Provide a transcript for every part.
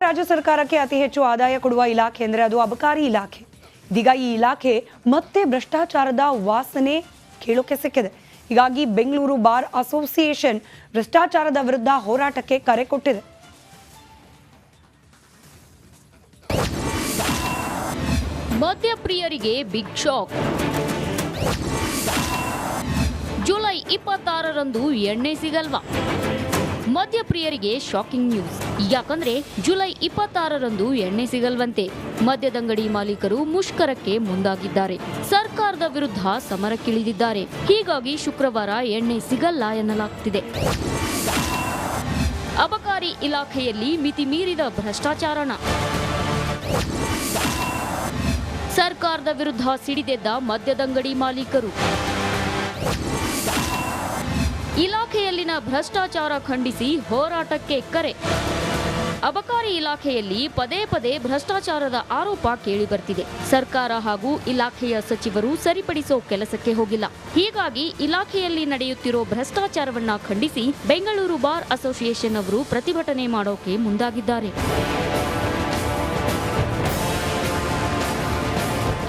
ರಾಜ್ಯ ಸರ್ಕಾರಕ್ಕೆ ಅತಿ ಹೆಚ್ಚು ಆದಾಯ ಕೊಡುವ ಇಲಾಖೆ ಅಂದರೆ ಅದು ಅಬಕಾರಿ ಇಲಾಖೆ. ಇದೀಗ ಈ ಇಲಾಖೆ ಮತ್ತೆ ಭ್ರಷ್ಟಾಚಾರದ ವಾಸನೆ ಕೇಳೋಕೆ ಸಿಕ್ಕಿದೆ. ಹೀಗಾಗಿ ಬೆಂಗಳೂರು ಬಾರ್ ಅಸೋಸಿಯೇಷನ್ ಭ್ರಷ್ಟಾಚಾರದ ವಿರುದ್ಧ ಹೋರಾಟಕ್ಕೆ ಕರೆ ಕೊಟ್ಟಿದೆ. ಮದ್ಯಪ್ರಿಯರಿಗೆ ಬಿಗ್ ಶಾಕ್. ಜುಲೈ 26ರಂದು ಎಣ್ಣೆ ಸಿಗಲ್ವಾ? ಮದ್ಯಪ್ರಿಯರಿಗೆ ಶಾಕಿಂಗ್ ನ್ಯೂಸ್. ಯಾಕಂದ್ರೆ ಜುಲೈ 26ರಂದು ಎಣ್ಣೆ ಸಿಗಲ್ವಂತೆ. ಮದ್ಯದಂಗಡಿ ಮಾಲೀಕರು ಮುಷ್ಕರಕ್ಕೆ ಮುಂದಾಗಿದ್ದಾರೆ. ಸರ್ಕಾರದ ವಿರುದ್ಧ ಸಮರಕ್ಕಿಳಿದಿದ್ದಾರೆ. ಹೀಗಾಗಿ ಶುಕ್ರವಾರ ಎಣ್ಣೆ ಸಿಗಲ್ಲ ಎನ್ನಲಾಗ್ತಿದೆ. ಅಬಕಾರಿ ಇಲಾಖೆಯಲ್ಲಿ ಮಿತಿ ಮೀರಿದ ಭ್ರಷ್ಟಾಚಾರಣ. ಸರ್ಕಾರದ ವಿರುದ್ಧ ಸಿಡಿದೆದ್ದ ಮದ್ಯದಂಗಡಿ ಮಾಲೀಕರು. ಇಲಾಖೆಯಲ್ಲಿನ ಭ್ರಷ್ಟಾಚಾರ ಖಂಡಿಸಿ ಹೋರಾಟಕ್ಕೆ ಕರೆ. ಅಬಕಾರಿ ಇಲಾಖೆಯಲ್ಲಿ ಪದೇ ಪದೇ ಭ್ರಷ್ಟಾಚಾರದ ಆರೋಪ ಕೇಳಿಬರ್ತಿದೆ. ಸರ್ಕಾರ ಹಾಗೂ ಇಲಾಖೆಯ ಸಚಿವರು ಸರಿಪಡಿಸೋ ಕೆಲಸಕ್ಕೆ ಹೋಗಿಲ್ಲ. ಹೀಗಾಗಿ ಇಲಾಖೆಯಲ್ಲಿ ನಡೆಯುತ್ತಿರೋ ಭ್ರಷ್ಟಾಚಾರವನ್ನ ಖಂಡಿಸಿ ಬೆಂಗಳೂರು ಬಾರ್ ಅಸೋಸಿಯೇಷನ್ ಅವರು ಪ್ರತಿಭಟನೆ ಮಾಡೋಕೆ ಮುಂದಾಗಿದ್ದಾರೆ.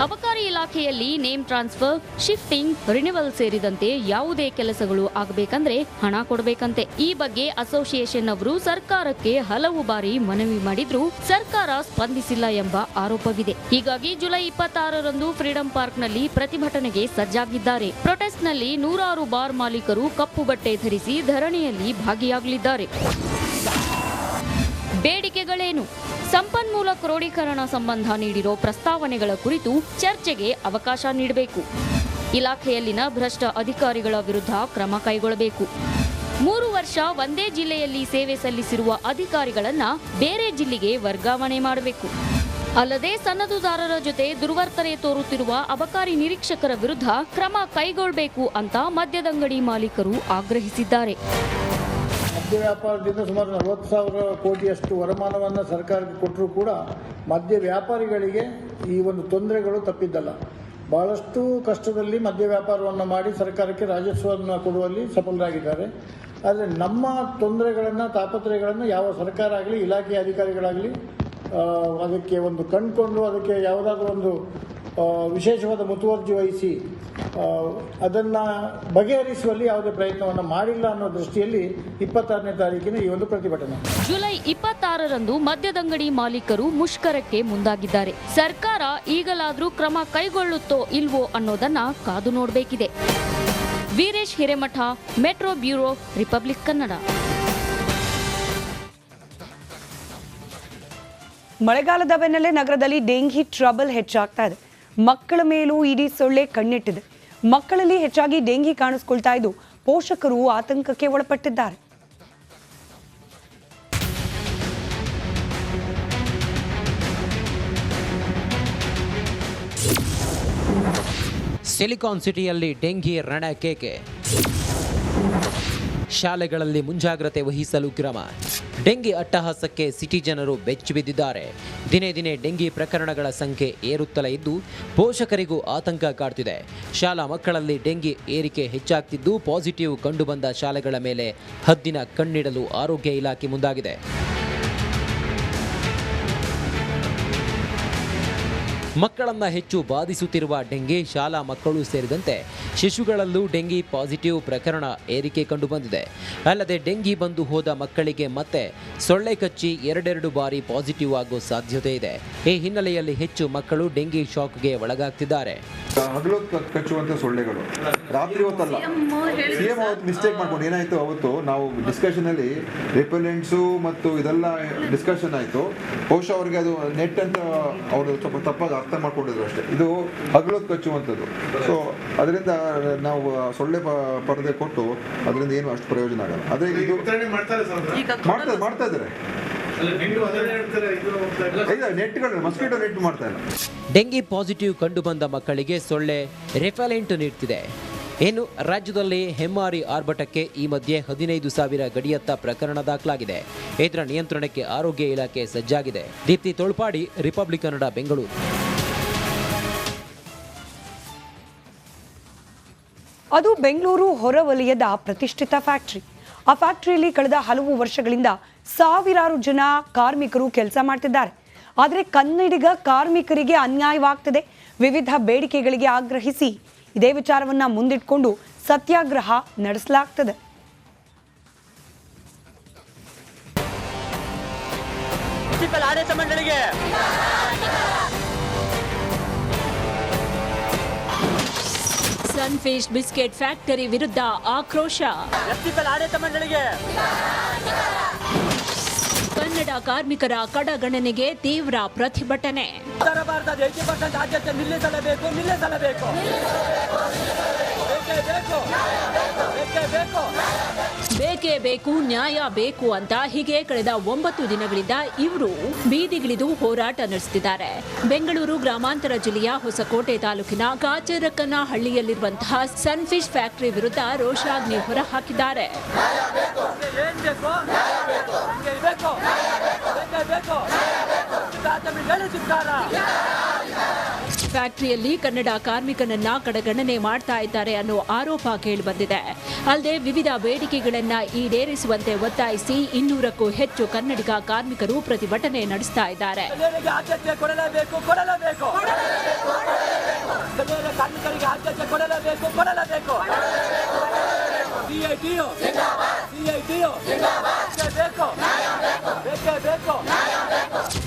ಅಬಕಾರಿ ಇಲಾಖೆಯಲ್ಲಿ ನೇಮ್ ಟ್ರಾನ್ಸ್ಫರ್, ಶಿಫ್ಟಿಂಗ್, ರಿನಿವಲ್ ಸೇರಿದಂತೆ ಯಾವುದೇ ಕೆಲಸಗಳು ಆಗಬೇಕಂದ್ರೆ ಹಣ ಕೊಡಬೇಕಂತೆ. ಈ ಬಗ್ಗೆ ಅಸೋಸಿಯೇಷನ್ ಅವರು ಸರ್ಕಾರಕ್ಕೆ ಹಲವು ಬಾರಿ ಮನವಿ ಮಾಡಿದ್ರೂ ಸರ್ಕಾರ ಸ್ಪಂದಿಸಿಲ್ಲ ಎಂಬ ಆರೋಪವಿದೆ. ಹೀಗಾಗಿ ಜುಲೈ 26ರಂದು ಫ್ರೀಡಂ ಪಾರ್ಕ್ನಲ್ಲಿ ಪ್ರತಿಭಟನೆಗೆ ಸಜ್ಜಾಗಿದ್ದಾರೆ. ಪ್ರೊಟೆಸ್ಟ್ನಲ್ಲಿ ನೂರಾರು ಬಾರ್ ಮಾಲೀಕರು ಕಪ್ಪು ಬಟ್ಟೆ ಧರಿಸಿ ಧರಣಿಯಲ್ಲಿ ಭಾಗಿಯಾಗಲಿದ್ದಾರೆ. ಬೇಡಿಕೆಗಳೇನು? ಸಂಪನ್ಮೂಲ ಕ್ರೋಢೀಕರಣ ಸಂಬಂಧ ನೀಡಿರೋ ಪ್ರಸ್ತಾವನೆಗಳ ಕುರಿತು ಚರ್ಚೆಗೆ ಅವಕಾಶ ನೀಡಬೇಕು. ಇಲಾಖೆಯಲ್ಲಿನ ಭ್ರಷ್ಟ ಅಧಿಕಾರಿಗಳ ವಿರುದ್ಧ ಕ್ರಮ ಕೈಗೊಳ್ಳಬೇಕು. 3 ವರ್ಷ ಒಂದೇ ಜಿಲ್ಲೆಯಲ್ಲಿ ಸೇವೆ ಸಲ್ಲಿಸಿರುವ ಅಧಿಕಾರಿಗಳನ್ನ ಬೇರೆ ಜಿಲ್ಲೆಗೆ ವರ್ಗಾವಣೆ ಮಾಡಬೇಕು. ಅಲ್ಲದೆ ಸನ್ನದುದಾರರ ಜೊತೆ ದುರ್ವರ್ತನೆ ತೋರುತ್ತಿರುವ ಅಬಕಾರಿ ನಿರೀಕ್ಷಕರ ವಿರುದ್ಧ ಕ್ರಮ ಕೈಗೊಳ್ಳಬೇಕು ಅಂತ ಮದ್ಯದಂಗಡಿ ಮಾಲೀಕರು ಆಗ್ರಹಿಸಿದ್ದಾರೆ. ಮದ್ಯ ವ್ಯಾಪಾರದಿಂದ ಸುಮಾರು 40,000 ಕೋಟಿಯಷ್ಟು ವರಮಾನವನ್ನು ಸರ್ಕಾರಕ್ಕೆ ಕೊಟ್ಟರೂ ಕೂಡ ಮದ್ಯ ವ್ಯಾಪಾರಿಗಳಿಗೆ ಈ ಒಂದು ತೊಂದರೆಗಳು ತಪ್ಪಿದ್ದಲ್ಲ. ಬಹಳಷ್ಟು ಕಷ್ಟದಲ್ಲಿ ಮದ್ಯ ವ್ಯಾಪಾರವನ್ನು ಮಾಡಿ ಸರ್ಕಾರಕ್ಕೆ ರಾಜಸ್ವವನ್ನು ಕೊಡುವಲ್ಲಿ ಸಫಲರಾಗಿದ್ದಾರೆ. ಆದರೆ ನಮ್ಮ ತೊಂದರೆಗಳನ್ನು, ತಾಪತ್ರಯಗಳನ್ನು ಯಾವ ಸರ್ಕಾರ ಆಗಲಿ, ಇಲಾಖೆ ಅಧಿಕಾರಿಗಳಾಗಲಿ ಅದಕ್ಕೆ ಒಂದು ಕಂಡುಕೊಂಡು ಅದಕ್ಕೆ ಯಾವುದಾದ್ರೂ ಒಂದು ವಿಶೇಷವಾದ ಮುತುವರ್ಜಿ ವಹಿಸಿ ಅದನ್ನು ಬಗೆಹರಿಸುವಲ್ಲಿ ಯಾವುದೇ ಪ್ರಯತ್ನವನ್ನು ಮಾಡಿಲ್ಲ ಅನ್ನೋ ದೃಷ್ಟಿಯಲ್ಲಿ 26ನೇ ತಾರೀಕಿನ ಈ ಒಂದು ಪ್ರತಿಭಟನೆ. ಜುಲೈ 26ರಂದು ಮದ್ಯದಂಗಡಿ ಮಾಲೀಕರು ಮುಷ್ಕರಕ್ಕೆ ಮುಂದಾಗಿದ್ದಾರೆ. ಸರ್ಕಾರ ಈಗಲಾದರೂ ಕ್ರಮ ಕೈಗೊಳ್ಳುತ್ತೋ ಇಲ್ವೋ ಅನ್ನೋದನ್ನ ಕಾದು ನೋಡಬೇಕಿದೆ. Veeresh Hiremath, metro bureau, republic Kannada. ಮಳೆಗಾಲದ ಬೆನ್ನಲ್ಲೇ ನಗರದಲ್ಲಿ ಡೆಂಗಿ ಟ್ರಬಲ್ ಹೆಚ್ಚಾಗ್ತಾ ಇದೆ. ಮಕ್ಕಳ ಮೇಲೂ ಇಡೀ ಸೊಳ್ಳೆ ಕಣ್ಣಿಟ್ಟಿದೆ. ಮಕ್ಕಳಲ್ಲಿ ಹೆಚ್ಚಾಗಿ ಡೆಂಗಿ ಕಾಣಿಸ್ಕೊಳ್ತಾ ಇದ್ದು ಪೋಷಕರು ಆತಂಕಕ್ಕೆ ಒಳಪಟ್ಟಿದ್ದಾರೆ. ಸಿಲಿಕಾನ್ ಸಿಟಿಯಲ್ಲಿ ಡೆಂಗಿ ರಣಕೇಕೆ. ಶಾಲೆಗಳಲ್ಲಿ ಮುಂಜಾಗ್ರತೆ ವಹಿಸಲು ಕ್ರಮ. ಡೆಂಗಿ ಅಟ್ಟಹಾಸಕ್ಕೆ ಸಿಟಿ ಜನರು ಬೆಚ್ಚಿ ಬಿದ್ದಿದ್ದಾರೆ. ದಿನೇ ದಿನೇ ಡೆಂಗಿ ಪ್ರಕರಣಗಳ ಸಂಖ್ಯೆ ಏರುತ್ತಲೇ ಇದ್ದು ಪೋಷಕರಿಗೂ ಆತಂಕ ಕಾಡ್ತಿದೆ. ಶಾಲಾ ಮಕ್ಕಳಲ್ಲಿ ಡೆಂಗಿ ಏರಿಕೆ ಹೆಚ್ಚಾಗ್ತಿದ್ದು ಪಾಸಿಟಿವ್ ಕಂಡುಬಂದ ಶಾಲೆಗಳ ಮೇಲೆ ಹದ್ದಿನ ಕಣ್ಣಿಡಲು ಆರೋಗ್ಯ ಇಲಾಖೆ ಮುಂದಾಗಿದೆ. ಮಕ್ಕಳನ್ನ ಹೆಚ್ಚು ಬಾಧಿಸುತ್ತಿರುವ ಡೆಂಗಿ ಶಾಲಾ ಮಕ್ಕಳು ಸೇರಿದಂತೆ ಶಿಶುಗಳಲ್ಲೂ ಡೆಂಗಿ ಪಾಸಿಟಿವ್ ಪ್ರಕರಣ ಏರಿಕೆ ಕಂಡುಬಂದಿದೆ. ಅಲ್ಲದೆ ಡೆಂಗಿ ಬಂದು ಹೋದ ಮಕ್ಕಳಿಗೆ ಮತ್ತೆ ಸೊಳ್ಳೆ ಕಚ್ಚಿ 2 ಬಾರಿ ಪಾಸಿಟಿವ್ ಆಗೋ ಸಾಧ್ಯತೆ ಇದೆ. ಈ ಹಿನ್ನೆಲೆಯಲ್ಲಿ ಹೆಚ್ಚು ಮಕ್ಕಳು ಡೆಂಗಿ ಶಾಕ್ಗೆ ಒಳಗಾಗ್ತಿದ್ದಾರೆ. ಹಗಲು ಕಚ್ಚುವಂತ ಸೊಳ್ಳೆಗಳು ರಾತ್ರಿ ಹೊತ್ತಲ್ಲ. ಸಿಎಂ ಅವತ್ತು ಮಿಸ್ಟೇಕ್ ಮಾಡ್ಕೊಂಡು ಏನಾಯ್ತು, ಅವತ್ತು ನಾವು ಡಿಸ್ಕಷನ್ ಅಲ್ಲಿ ರಿಪೆಲೆಂಟ್ಸು ಮತ್ತು ಇದೆಲ್ಲ ಡಿಸ್ಕಷನ್ ಆಯ್ತು. ಬಹುಶಃ ಅವ್ರಿಗೆ ಅದು ನೆಟ್ ಅಂತ ಅವರು ಸ್ವಲ್ಪ ತಪ್ಪಾಗಿ ಅರ್ಥ ಮಾಡ್ಕೊಂಡಿದ್ರು ಅಷ್ಟೇ. ಇದು ಹಗಲು ಕಚ್ಚುವಂಥದ್ದು. ಸೊ ಅದರಿಂದ ನಾವು ಸೊಳ್ಳೆ ಪರದೆ ಕೊಟ್ಟು ಅದರಿಂದ ಏನು ಅಷ್ಟು ಪ್ರಯೋಜನ ಆಗಲ್ಲ. ಅದೇ ಇದು ಮಾಡ್ತಾ ಇದ್ದಾರೆ. ಮಸ್ಕಿಟೋ ನೆಟ್ ಮಾಡ್ತಾ ಇಲ್ಲ. ಡೆಂಗಿ ಪಾಸಿಟಿವ್ ಕಂಡುಬಂದ ಮಕ್ಕಳಿಗೆ ಸೊಳ್ಳೆ ರಿಪೆಲೆಂಟ್ ನೀಡ್ತಿದೆ. ಇನ್ನು ರಾಜ್ಯದಲ್ಲಿ ಹೆಮ್ಮಾರಿ ಆರ್ಭಟಕ್ಕೆ ಈ ಮಧ್ಯೆ 15,000 ಗಡಿಯತ್ತ ಪ್ರಕರಣ ದಾಖಲಾಗಿದೆ. ಇದರ ನಿಯಂತ್ರಣಕ್ಕೆ ಆರೋಗ್ಯ ಇಲಾಖೆ ಸಜ್ಜಾಗಿದೆ. ದೀಪ್ತಿ ತೋಳ್ಪಾಡಿ, ರಿಪಬ್ಲಿಕ್ ಕನ್ನಡ, ಬೆಂಗಳೂರು. ಅದು ಬೆಂಗಳೂರು ಹೊರವಲಯದ ಪ್ರತಿಷ್ಠಿತ ಫ್ಯಾಕ್ಟರಿ. ಆ ಫ್ಯಾಕ್ಟರಿಯಲ್ಲಿ ಕಳೆದ ಹಲವು ವರ್ಷಗಳಿಂದ ಸಾವಿರಾರು ಜನ ಕಾರ್ಮಿಕರು ಕೆಲಸ ಮಾಡ್ತಿದ್ದಾರೆ. ಆದರೆ ಕನ್ನಡಿಗ ಕಾರ್ಮಿಕರಿಗೆ ಅನ್ಯಾಯವಾಗ್ತಿದೆ. ವಿವಿಧ ಬೇಡಿಕೆಗಳಿಗೆ ಆಗ್ರಹಿಸಿ ಇದೇ ವಿಚಾರವನ್ನ ಮುಂದಿಟ್ಕೊಂಡು ಸತ್ಯಾಗ್ರಹ ನಡೆಸಲಾಗ್ತದೆ. ಆಡಳಿತ ಮಂಡಳಿಗೆ ಸನ್ಫಿಶ್ ಬಿಸ್ಕೆಟ್ ಫ್ಯಾಕ್ಟರಿ ವಿರುದ್ಧ ಆಕ್ರೋಶ. ಆಡಳಿತ ಮಂಡಳಿಗೆ ಕನ್ನಡ ಕಾರ್ಮಿಕರ ಕಡಗಣನೆಗೆ ತೀವ್ರ ಪ್ರತಿಭಟನೆ. ಉತ್ತರ ಭಾರತದ 80% ಆದ್ಯತೆ ನಿಲ್ಲಿಸಲೇಬೇಕು. ಬೇಕೇ ಬೇಕು, ನ್ಯಾಯ ಬೇಕು ಅಂತ ಹೀಗೆ ಕಳೆದ 9 ದಿನಗಳಿಂದ ಇವರು ಬೀದಿಗಿಳಿದು ಹೋರಾಟ ನಡೆಸುತ್ತಿದ್ದಾರೆ. ಬೆಂಗಳೂರು ಗ್ರಾಮಾಂತರ ಜಿಲ್ಲೆಯ ಹೊಸಕೋಟೆ ತಾಲೂಕಿನ ಕಾಚರಕ್ಕನಹಳ್ಳಿಯಲ್ಲಿರುವಂತಹ ಸನ್ಫಿಶ್ ಫ್ಯಾಕ್ಟರಿ ವಿರುದ್ಧ ರೋಷಾಗ್ನಿ ಹೊರಹಾಕಿದ್ದಾರೆ. ಫ್ಯಾಕ್ಟರಿಯಲ್ಲಿ ಕನ್ನಡ ಕಾರ್ಮಿಕನನ್ನ ಕಡೆಗಣನೆ ಮಾಡ್ತಾ ಇದ್ದಾರೆ ಅನ್ನೋ ಆರೋಪ ಕೇಳಿಬಂದಿದೆ. ಅಲ್ಲದೆ ವಿವಿಧ ಬೇಡಿಕೆಗಳನ್ನ ಈಡೇರಿಸುವಂತೆ ಒತ್ತಾಯಿಸಿ 200ಕ್ಕೂ ಹೆಚ್ಚು ಕನ್ನಡಿಗ ಕಾರ್ಮಿಕರು ಪ್ರತಿಭಟನೆ ನಡೆಸ್ತಾ ಇದ್ದಾರೆ.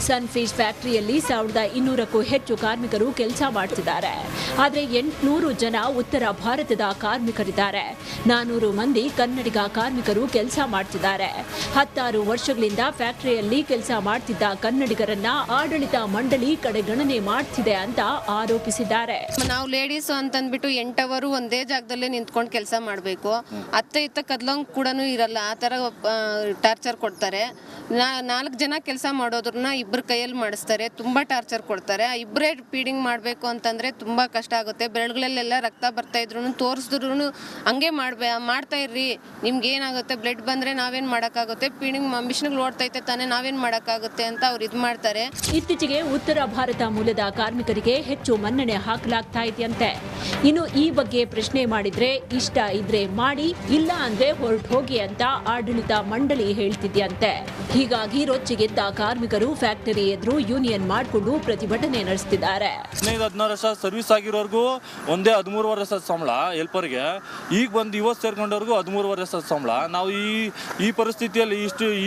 ಸನ್ಫಿಶ್ ಫ್ಯಾಕ್ಟರಿಯಲ್ಲಿ 1200ಕ್ಕೂ ಹೆಚ್ಚು ಕಾರ್ಮಿಕರು ಕೆಲಸ ಮಾಡ್ತಿದ್ದಾರೆ. ಆದರೆ 800 ಜನ ಉತ್ತರ ಭಾರತದ ಕಾರ್ಮಿಕರಿದ್ದಾರೆ. 400 ಮಂದಿ ಕನ್ನಡಿಗ ಕಾರ್ಮಿಕರು ಕೆಲಸ ಮಾಡ್ತಿದ್ದಾರೆ. 16 ವರ್ಷಗಳಿಂದ ಫ್ಯಾಕ್ಟರಿಯಲ್ಲಿ ಕೆಲಸ ಮಾಡ್ತಿದ್ದ ಕನ್ನಡಿಗರನ್ನ ಆಡಳಿತ ಮಂಡಳಿ ಕಡೆಗಣನೆ ಮಾಡ್ತಿದೆ ಅಂತ ಆರೋಪಿಸಿದ್ದಾರೆ. ನಾವು ಲೇಡೀಸ್ ಅಂತಂದ್ಬಿಟ್ಟು 8 ಅವರು ಒಂದೇ ಜಾಗದಲ್ಲೇ ನಿಂತ್ಕೊಂಡು ಕೆಲಸ ಮಾಡಬೇಕು. ಅತ್ತ ಇತ್ತ ಕದ್ಲಂಗ್ ಕೂಡ ಇರಲ್ಲ. ಆ ಥರ ಟಾರ್ಚರ್ ಕೊಡ್ತಾರೆ. 4 ಜನ ಕೆಲಸ ಮಾಡೋದ್ರನ್ನ 2 ಕೈಯಲ್ಲಿ ಮಾಡಿಸ್ತಾರೆ. ತುಂಬ ಟಾರ್ಚರ್ ಕೊಡ್ತಾರೆ. 2 ಫೀಡಿಂಗ್ ಮಾಡಬೇಕು ಅಂತಂದರೆ ತುಂಬ ಕಷ್ಟ ಆಗುತ್ತೆ. ಬೆರಳುಗಳಲ್ಲೆಲ್ಲ ರಕ್ತ ಬರ್ತಾ ಇದ್ರು ತೋರಿಸಿದ್ರು ಹಂಗೆ ಮಾಡ್ತಾ ಇರ್ರಿ, ನಿಮ್ಗೆ ಏನಾಗುತ್ತೆ, ಬ್ಲಡ್ ಬಂದರೆ ನಾವೇನು ಮಾಡೋಕ್ಕಾಗುತ್ತೆ, ಫೀಡಿಂಗ್ ಮಿಷನ್ಗಳು ಓಡ್ತೈತೆ ತಾನೇ, ನಾವೇನು ಮಾಡೋಕ್ಕಾಗುತ್ತೆ ಅಂತ ಅವ್ರು ಇದು ಮಾಡ್ತಾರೆ. ಇತ್ತೀಚೆಗೆ ಉತ್ತರ ಭಾರತ ಮೂಲದ ಕಾರ್ಮಿಕರಿಗೆ ಹೆಚ್ಚು ಮನ್ನಣೆ ಹಾಕಲಾಗ್ತಾ ಇದೆಯಂತೆ. ಇನ್ನು ಈ ಬಗ್ಗೆ ಪ್ರಶ್ನೆ ಮಾಡಿದ್ರೆ ಇಷ್ಟ ಇದ್ರೆ ಮಾಡಿ, ಇಲ್ಲ ಅಂದ್ರೆ ಹೊರಟು ಹೋಗಿ ಅಂತ ಆಡಳಿತ ಮಂಡಳಿ ಹೇಳ್ತಿದ್ಯಂತೆ. ಹೀಗಾಗಿ ರೊಚ್ಚಿಗೆದ್ದ ಕಾರ್ಮಿಕರು ಫ್ಯಾಕ್ಟರಿ ಎದುರು ಯೂನಿಯನ್ ಮಾಡಿಕೊಂಡು ಪ್ರತಿಭಟನೆ ನಡೆಸುತ್ತಿದ್ದಾರೆ. 15-16 ವರ್ಷ ಸರ್ವಿಸ್ ಆಗಿರೋರ್ಗೂ ಒಂದೇ 13 ವರ್ಷ ಸಂಬಳ ಹೆಲ್ಪರ್ಗೆ, ಈಗ ಬಂದು ಇವತ್ತು ಸೇರ್ಕೊಂಡವ್ರಿಗೂ 13 ವರ್ಷ ಸಂಬಳ. ನಾವು ಈ ಪರಿಸ್ಥಿತಿಯಲ್ಲಿ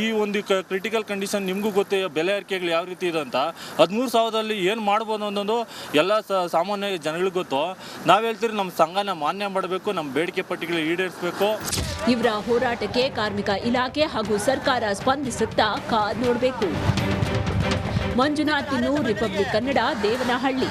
ಈ ಒಂದು ಕ್ರಿಟಿಕಲ್ ಕಂಡೀಷನ್ ನಿಮಗೂ ಗೊತ್ತೇ, ಬೆಲೆ ಏರಿಕೆಗಳು ಯಾವ ರೀತಿ ಇದೆ ಅಂತ. 13,000ದಲ್ಲಿ ಏನು ಮಾಡ್ಬೋದು ಅನ್ನೋದು ಎಲ್ಲ ಸಾಮಾನ್ಯ ಜನಗಳಿಗೆ ಗೊತ್ತು. ನಾವು ಹೇಳ್ತೀರಿ ನಮ್ಮ ಸಂಘನ ಮಾನ್ಯ ಮಾಡಬೇಕು, ನಮ್ಮ ಬೇಡಿಕೆ ಪಟ್ಟಿಗಳು ಈಡೇರಿಸಬೇಕು. ಇವರ ಹೋರಾಟಕ್ಕೆ ಕಾರ್ಮಿಕ ಇಲಾಖೆ ಹಾಗೂ ಸರ್ಕಾರ ಸ್ಪಂದಿಸುತ್ತಾ ಕಾದ್ ನೋಡಬೇಕು. ಮಂಜುನಾಥ್, ರಿಪಬ್ಲಿಕ್ ಕನ್ನಡ, ದೇವನಹಳ್ಳಿ.